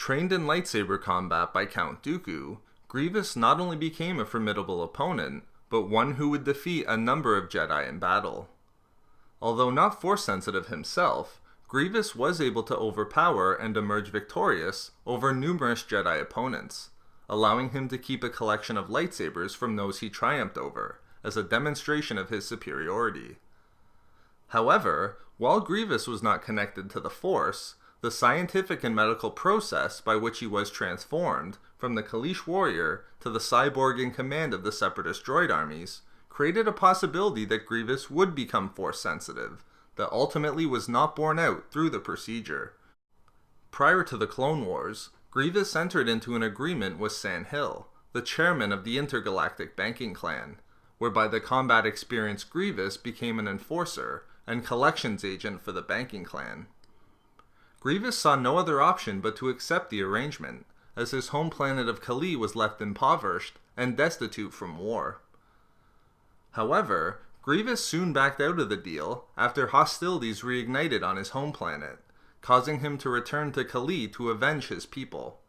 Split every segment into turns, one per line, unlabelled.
Trained in lightsaber combat by Count Dooku, Grievous not only became a formidable opponent, but one who would defeat a number of Jedi in battle. Although not Force-sensitive himself, Grievous was able to overpower and emerge victorious over numerous Jedi opponents, allowing him to keep a collection of lightsabers from those he triumphed over, as a demonstration of his superiority. However, while Grievous was not connected to the Force, the scientific and medical process by which he was transformed from the Kaleesh warrior to the cyborg in command of the Separatist droid armies created a possibility that Grievous would become Force-sensitive, that ultimately was not borne out through the procedure. Prior to the Clone Wars, Grievous entered into an agreement with San Hill, the chairman of the Intergalactic Banking Clan, whereby the combat-experienced Grievous became an enforcer and collections agent for the Banking Clan. Grievous saw no other option but to accept the arrangement, as his home planet of Kalee was left impoverished and destitute from war. However, Grievous soon backed out of the deal after hostilities reignited on his home planet, causing him to return to Kalee to avenge his people.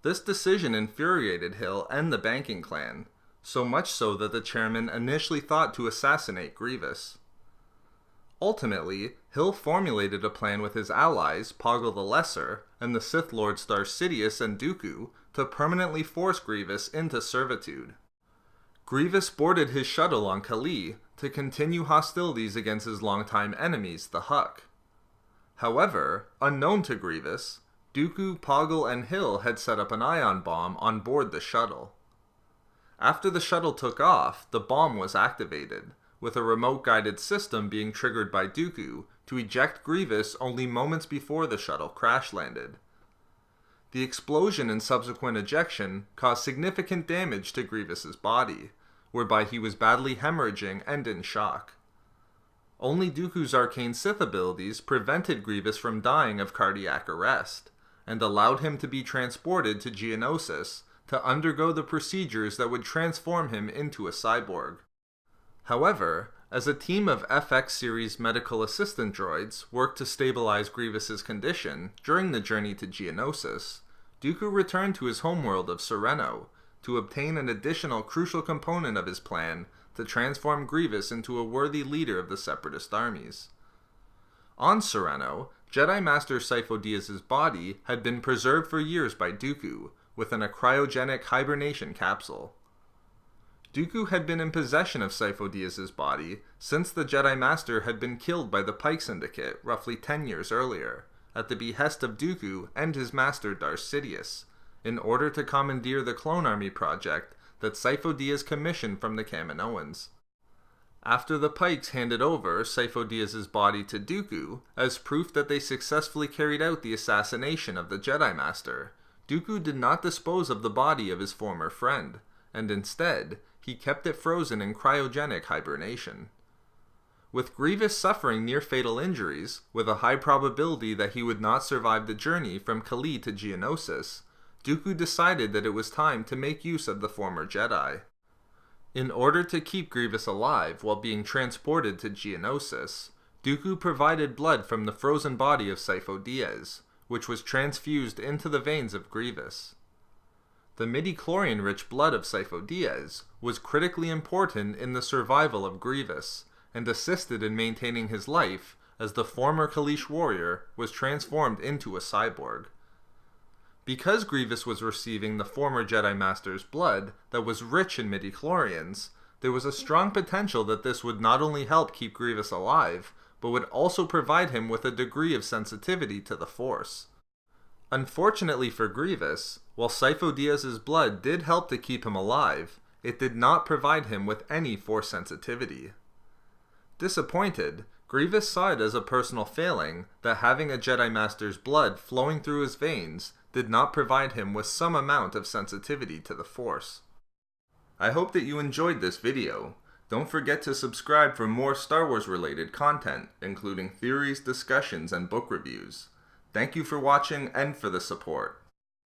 This decision infuriated Hill and the Banking Clan, so much so that the chairman initially thought to assassinate Grievous. Ultimately, Hill formulated a plan with his allies, Poggle the Lesser, and the Sith Lords Star Sidious and Dooku to permanently force Grievous into servitude. Grievous boarded his shuttle on Kalee to continue hostilities against his longtime enemies, the Huk. However, unknown to Grievous, Dooku, Poggle, and Hill had set up an ion bomb on board the shuttle. After the shuttle took off, the bomb was activated, with a remote-guided system being triggered by Dooku to eject Grievous only moments before the shuttle crash-landed. The explosion and subsequent ejection caused significant damage to Grievous's body, whereby he was badly hemorrhaging and in shock. Only Dooku's arcane Sith abilities prevented Grievous from dying of cardiac arrest, and allowed him to be transported to Geonosis to undergo the procedures that would transform him into a cyborg. However, as a team of FX series medical assistant droids worked to stabilize Grievous's condition during the journey to Geonosis, Dooku returned to his homeworld of Sereno to obtain an additional crucial component of his plan to transform Grievous into a worthy leader of the Separatist armies. On Sereno, Jedi Master Sifo Dyas's body had been preserved for years by Dooku within a cryogenic hibernation capsule. Dooku had been in possession of Sifo Dyas's body since the Jedi Master had been killed by the Pike Syndicate roughly 10 years earlier, at the behest of Dooku and his master Darth Sidious, in order to commandeer the Clone Army project that Sifo Dyas commissioned from the Kaminoans. After the Pikes handed over Sifo Dyas's body to Dooku as proof that they successfully carried out the assassination of the Jedi Master, Dooku did not dispose of the body of his former friend, and instead, he kept it frozen in cryogenic hibernation. With Grievous suffering near-fatal injuries, with a high probability that he would not survive the journey from Kalee to Geonosis, Dooku decided that it was time to make use of the former Jedi. In order to keep Grievous alive while being transported to Geonosis, Dooku provided blood from the frozen body of Sifo Dyas, which was transfused into the veins of Grievous. The midi-chlorian-rich blood of Sifo Dyas was critically important in the survival of Grievous, and assisted in maintaining his life as the former Kaleesh warrior was transformed into a cyborg. Because Grievous was receiving the former Jedi Master's blood that was rich in midi-chlorians, there was a strong potential that this would not only help keep Grievous alive, but would also provide him with a degree of sensitivity to the Force. Unfortunately for Grievous, while Sifo Dyas's blood did help to keep him alive, it did not provide him with any Force sensitivity. Disappointed, Grievous saw it as a personal failing that having a Jedi Master's blood flowing through his veins did not provide him with some amount of sensitivity to the Force. I hope that you enjoyed this video. Don't forget to subscribe for more Star Wars related content, including theories, discussions, and book reviews. Thank you for watching and for the support.